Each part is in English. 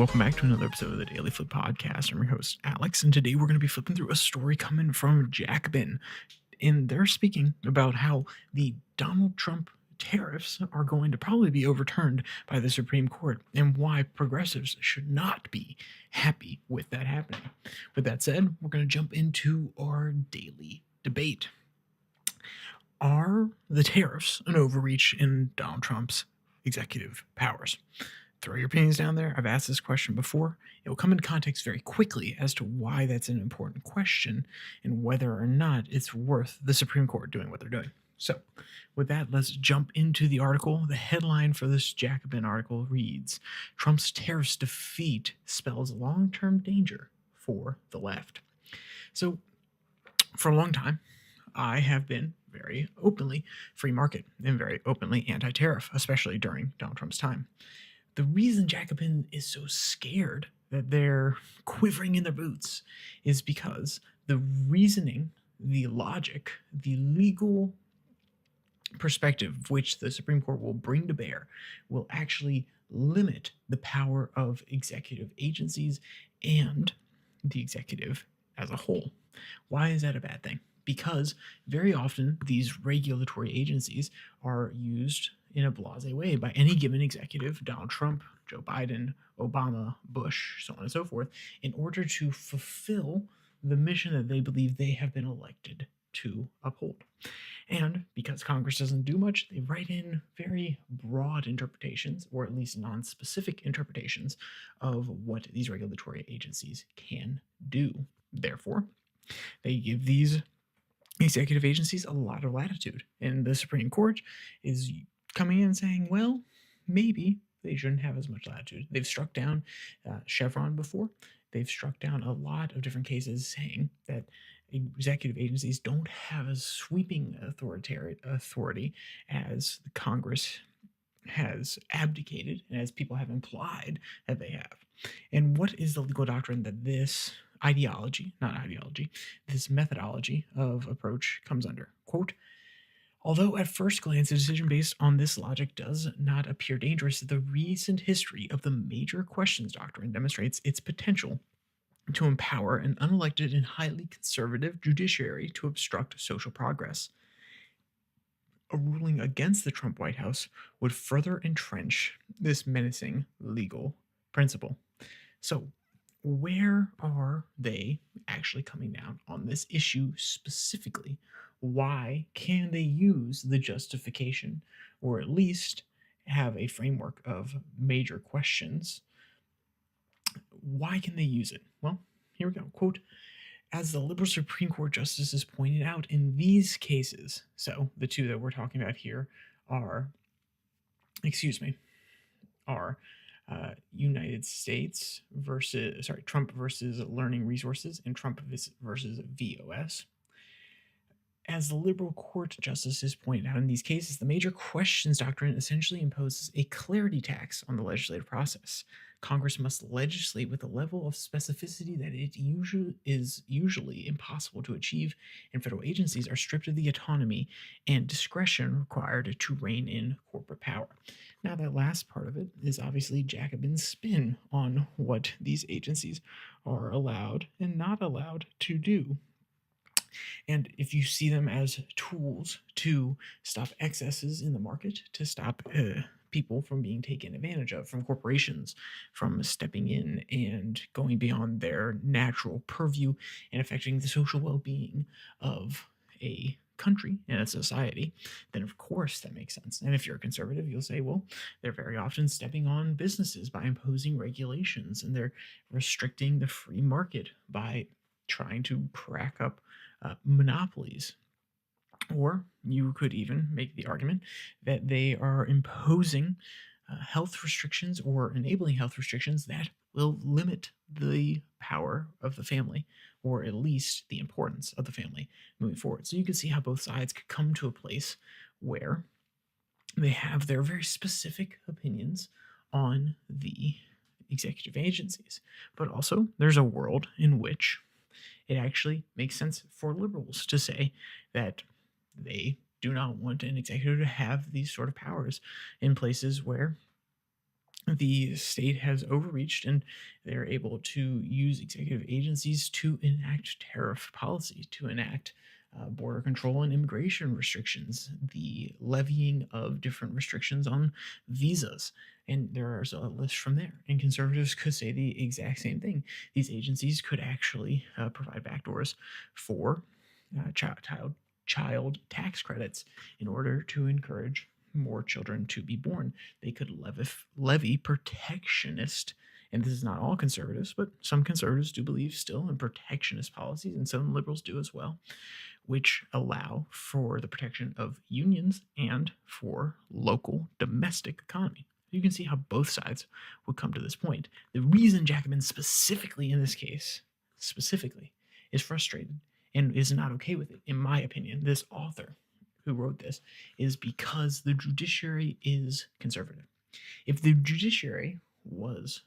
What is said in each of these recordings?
welcome back to another episode of the Daily Flip podcast. I'm your host, Alex, and today we're going to be flipping through a story coming from Jacobin. And they're speaking about how the Donald Trump tariffs are going to probably be overturned by the Supreme Court and why progressives should not be happy with that happening. With that said, we're going to jump into our daily debate. Are the tariffs an overreach in Donald Trump's executive powers? Throw your opinions down there. I've asked this question before. It will come into context very quickly as to why that's an important question and whether or not it's worth the Supreme Court doing what they're doing. So, with that, let's jump into the article. The headline for this Jacobin article reads, Trump's tariffs defeat spells long-term danger for the left. So, for a long time, I have been very openly free market and very openly anti-tariff, especially during Donald Trump's time. The reason Jacobin is so scared that they're quivering in their boots is because the reasoning, the logic, the legal perspective which the Supreme Court will bring to bear will actually limit the power of executive agencies and the executive as a whole. Why is that a bad thing? Because very often these regulatory agencies are used in a blasé way by any given executive, Donald Trump, Joe Biden, Obama, Bush, so on and so forth, in order to fulfill the mission that they believe they have been elected to uphold. And because Congress doesn't do much, they write in very broad interpretations, or at least non-specific interpretations, of what these regulatory agencies can do. Therefore, they give these executive agencies a lot of latitude. And the Supreme Court is coming in and saying, well, maybe they shouldn't have as much latitude. They've struck down Chevron before. They've struck down a lot of different cases saying that executive agencies don't have as sweeping authority as the Congress has abdicated and as people have implied that they have. And what is the legal doctrine that this this methodology of approach comes under? Quote, although at first glance a decision based on this logic does not appear dangerous, the recent history of the major questions doctrine demonstrates its potential to empower an unelected and highly conservative judiciary to obstruct social progress. A ruling against the Trump White House would further entrench this menacing legal principle. So, where are they actually coming down on this issue specifically? Why can they use the justification, or at least have a framework of major questions? Why can they use it? Well, here we go. Quote, as the liberal Supreme Court justices pointed out in these cases, so the two that we're talking about here are United States Trump versus Learning Resources and Trump versus VOS. As the liberal court justices pointed out in these cases, the major questions doctrine essentially imposes a clarity tax on the legislative process. Congress must legislate with a level of specificity that it is usually impossible to achieve, and federal agencies are stripped of the autonomy and discretion required to rein in corporate power. Now, that last part of it is obviously Jacobin's spin on what these agencies are allowed and not allowed to do. And if you see them as tools to stop excesses in the market, to stop people from being taken advantage of, from corporations, from stepping in and going beyond their natural purview and affecting the social well-being of a country and a society, then of course that makes sense. And if you're a conservative, you'll say, well, they're very often stepping on businesses by imposing regulations, and they're restricting the free market by trying to crack up monopolies. Or you could even make the argument that they are imposing health restrictions or enabling health restrictions that will limit the power of the family, or at least the importance of the family moving forward. So you can see how both sides could come to a place where they have their very specific opinions on the executive agencies. But also, there's a world in which it actually makes sense for liberals to say that they do not want an executive to have these sort of powers in places where the state has overreached and they're able to use executive agencies to enact tariff policy, to enact border control and immigration restrictions, the levying of different restrictions on visas. And there's a list from there. And conservatives could say the exact same thing. These agencies could actually provide backdoors for child tax credits in order to encourage more children to be born. They could levy protectionist, and this is not all conservatives, but some conservatives do believe still in protectionist policies, and some liberals do as well, which allow for the protection of unions and for local domestic economy. You can see how both sides would come to this point. The reason Jacobin specifically in this case, specifically, is frustrated and is not okay with it, in my opinion, this author who wrote this, is because the judiciary is conservative. If the judiciary was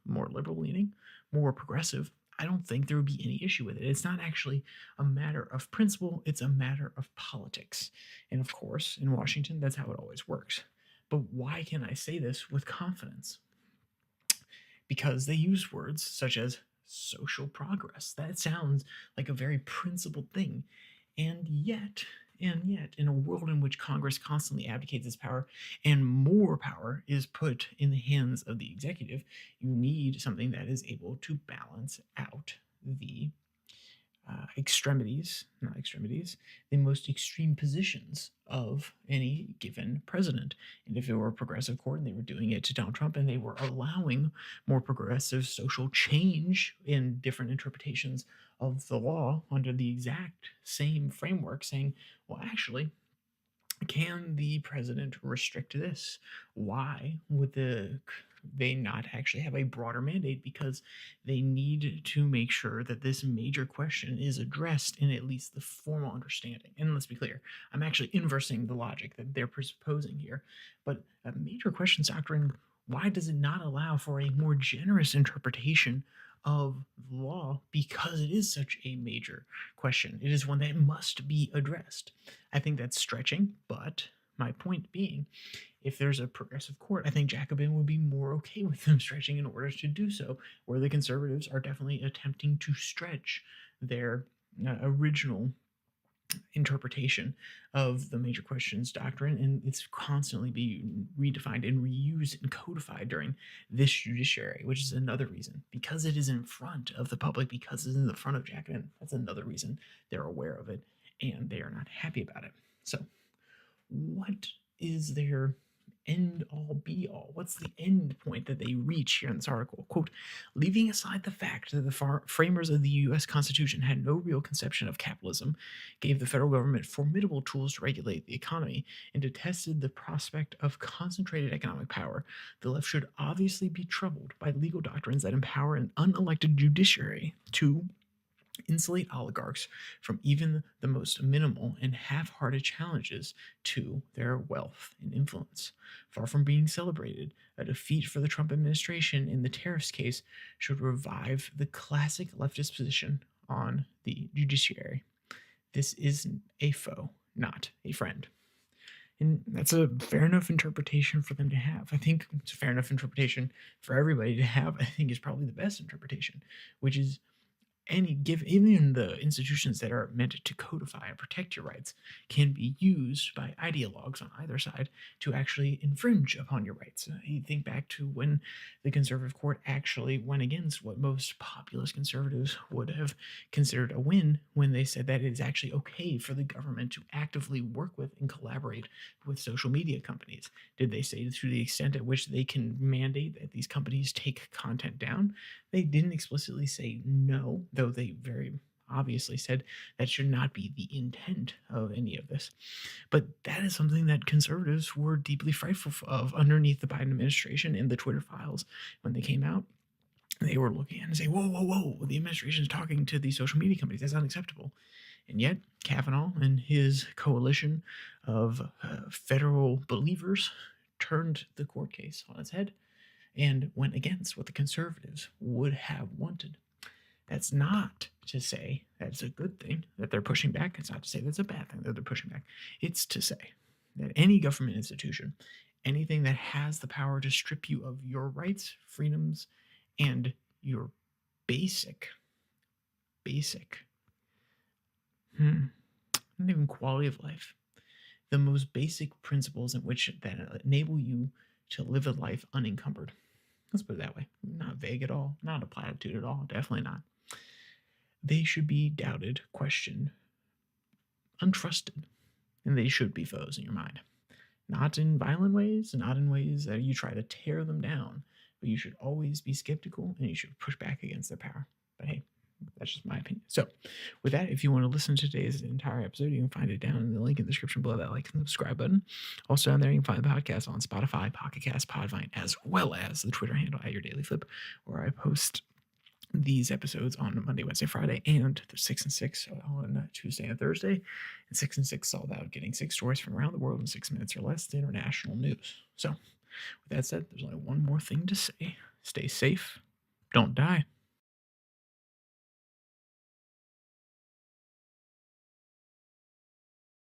more liberal leaning, more progressive, I don't think there would be any issue with it. It's not actually a matter of principle, it's a matter of politics. And of course, in Washington, that's how it always works. But why can I say this with confidence? Because they use words such as social progress. That sounds like a very principled thing. And yet, in a world in which Congress constantly abdicates its power and more power is put in the hands of the executive, you need something that is able to balance out the the most extreme positions of any given president. And if it were a progressive court and they were doing it to Donald Trump and they were allowing more progressive social change in different interpretations of the law under the exact same framework, saying, well, actually, can the president restrict this? Why would they not actually have a broader mandate? Because they need to make sure that this major question is addressed in at least the formal understanding. And let's be clear, I'm actually inversing the logic that they're proposing here. But a major questions doctrine, why does it not allow for a more generous interpretation of the law? Because it is such a major question. It is one that must be addressed. I think that's stretching, but my point being, if there's a progressive court, I think Jacobin would be more okay with them stretching in order to do so, where the conservatives are definitely attempting to stretch their original interpretation of the major questions doctrine, and it's constantly being redefined and reused and codified during this judiciary, which is another reason, because it is in front of the public, because it's in the front of Jacobin. That's another reason they're aware of it and they are not happy about it. So what is their end all be all? What's the end point that they reach here in this article? Quote, leaving aside the fact that the framers of the U.S. Constitution had no real conception of capitalism, gave the federal government formidable tools to regulate the economy, and detested the prospect of concentrated economic power, the left should obviously be troubled by legal doctrines that empower an unelected judiciary to insulate oligarchs from even the most minimal and half-hearted challenges to their wealth and influence. Far from being celebrated, a defeat for the Trump administration in the tariffs case should revive the classic leftist position on the judiciary. This is a foe, not a friend. And that's a fair enough interpretation for them to have. I think it's a fair enough interpretation for everybody to have. I think is probably the best interpretation, which is even the institutions that are meant to codify and protect your rights can be used by ideologues on either side to actually infringe upon your rights. You think back to when the conservative court actually went against what most populist conservatives would have considered a win when they said that it is actually okay for the government to actively work with and collaborate with social media companies. Did they say to the extent at which they can mandate that these companies take content down? They didn't explicitly say no, though they very obviously said that should not be the intent of any of this. But that is something that conservatives were deeply frightful of underneath the Biden administration in the Twitter files when they came out. They were looking at it and saying, whoa, whoa, whoa, the administration is talking to these social media companies. That's unacceptable. And yet, Kavanaugh and his coalition of federal believers turned the court case on its head and went against what the conservatives would have wanted. That's not to say that's a good thing that they're pushing back. It's not to say that's a bad thing that they're pushing back. It's to say that any government institution, anything that has the power to strip you of your rights, freedoms, and your basic, not even quality of life, the most basic principles in which that enable you to live a life unencumbered. Let's put it that way. Not vague at all, not a platitude at all, definitely not. They should be doubted, questioned, untrusted, and they should be foes in your mind. Not in violent ways, not in ways that you try to tear them down, but you should always be skeptical and you should push back against their power. But hey, that's just my opinion. So, with that, if you want to listen to today's entire episode, you can find it down in the link in the description below that like and subscribe button. Also, down there, you can find the podcast on Spotify, Pocket Cast, Podvine, as well as the Twitter handle at your DailyFlip, where I post these episodes on Monday, Wednesday, Friday, and the 6 and 6 on Tuesday and Thursday. And 6 and 6 is all about getting 6 stories from around the world in 6 minutes or less, the international news. So, with that said, there's only one more thing to say. Stay safe, don't die,